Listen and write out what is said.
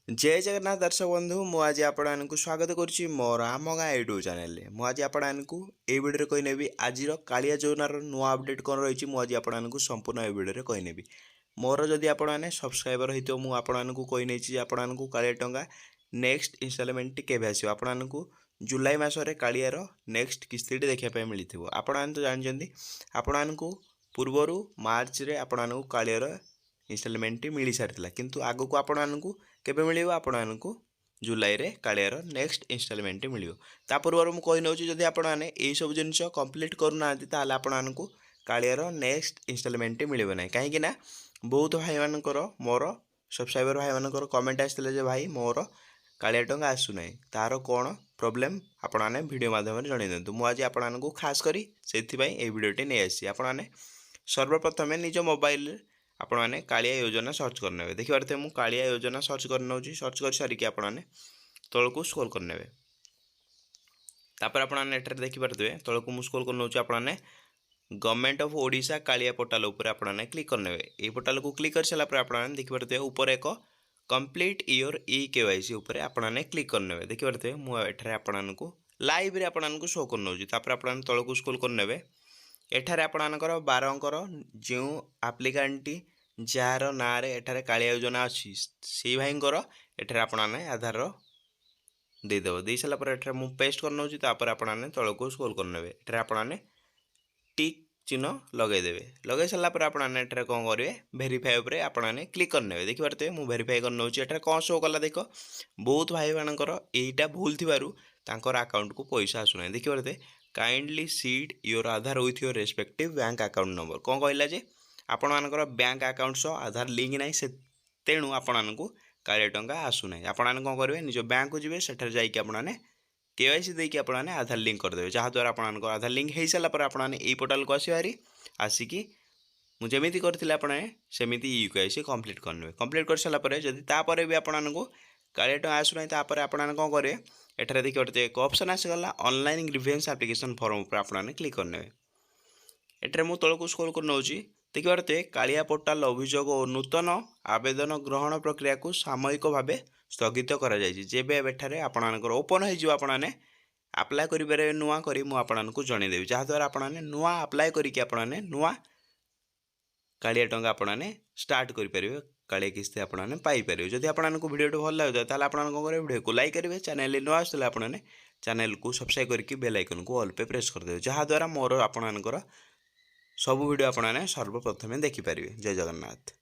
जय जगन्नाथ दर्शक बंधु मु आज आपको स्वागत करुच्ची मोर आम गाँ यूट्यूब चैनल मुझे आपको ये भिडियो कहनेबी आज कालिया योजनार नुआ अपडेट कौन रही मुझे आपको संपूर्ण ये भिडियो कहनेबी मोर जदि आपने सब्सक्राइबर होती मुझे कही आपको कालिया टंका नेक्स्ट इनस्टॉलमेंट केवे आस आपको जुलाई मसरे कालियार नेक्स्ट किस्ती देखापी मिली आपने तो जानते आपको पूर्वर मार्च रे आपको कालियार इनस्टॉलमेंट मिल सारी किंतु आगक आपको केबे मिलियो आपको जुलाई रे कालियार नेक्स्ट इनस्टॉलमेंट मिलियो ता पूर्व मु कहि नउची जदि आपने एई सब जिनिस कंप्लीट करूना ताले आपको कालियार नेक्स्ट इनस्टॉलमेंट मिलियो ना कहीं ना बहुत भाई मानकर मोर सब्सक्राइबर भाई मानकर कमेंट आसते जे भाई मोर कालिया टंका आसुना तार कौन प्रोब्लेम आपने वीडियो माध्यम जन दिंतु मुझे आपको खास करी से भिडियोटी नहीं आसी आपने सर्वप्रथमे निज मोबाइल आपने कालिया योजना सर्च करने देखिए पारे मुझे कालिया योजना सर्च कर नौची सर्च कर सारिकी आपने तौक स्क्रोल करने तापर आपने एट देखिपारे तौक मुझे स्क्रोल कर नौची आपने government of Odisha Kalia portal उपर आपने क्लिक करने ये पोर्टाल को क्लिक कर सारापर आपने देखिपारे ऊपर एक कंप्लीट योर ई केवाईसी उपर आपने क्लिक करने देखिपारे मुझे आपको लाइव आपको शो कर नौची तापर आपने तौक स्क्रोल करने एठारे आपणकर 12 अंकर जो आप्लिकांटी जार ना एठारे कालिया योजना अच्छी से भाईंकर एठारे आपने आधार देदेव दे सारापर एठारे मु पेस्ट कर नौची तापर आपने तौक स्क्रोल करने एठारे आपने टिक चिन्ह लगेदेवे लगे सारापर आपने एठारे कौन करेंगे भेरीफाई उपर आपने क्लिक करने देखिपारे मुझे भेरीफाई कर नौची एठारे कौन शो कला देख बहुत भाई मानकर यहीटा भूल थी अकाउंट को पैसा आसुना देखिपारे kindly seed your Aadhaar with your respective bank account number कौन कहला जे आपण मानकर बैंक अकाउंट सह आधार लिंक ना से तेणु आपको कालिया टंका आसुना आपने कौन करेंगे निज बैंक को जी से जाने केवाईसी देकी आपने आधार लिंक करदे जहाँद्वारा आपको आधार लिंक हो सारापर आपने यही पोर्टाल को आसबारी आसिकी मुझे करते आपने सेमती यूकेआईसी कंप्लीट करने कंप्लीट कर सारापर जदि तापर भी आपको कालिया टंका आसुना तापर आपने कौन करेंगे एठारे देखिए एक ऑप्शन आसीगला ऑनलाइन ग्रीवेंस एप्लिकेशन फॉर्म पर आपने क्लिक करने एठारे मु तौक स्क्रोल कर नौची देखिए कालिया पोर्टाल अभियोग और नूतन आवेदन ग्रहण प्रक्रिया को सामयिक भाव स्थगित जेबे एठारे आपणकर ओपन हो आपने आप्लाय करेंगे नुआ करी मुझे जनईदेवी जहाँद्वारा आपने नुआ आप्लाय करके आपने नुआ कालिया टंका आपने स्टार्ट करेंगे कालिया किस्ती आपने पाइपर जदि आपको वीडियो भल लगे तो आपको कौन करेंगे वीडियो को लाइक करेंगे चैनल नुआ आसते आपने चैनल को सब्सक्राइब करके बेल आइकन को ऑल पे प्रेस करदे जहाँद्वारा मोर आपणकर सब वीडियो आपने सर्वप्रथमे देखिपारे। जय जगन्नाथ।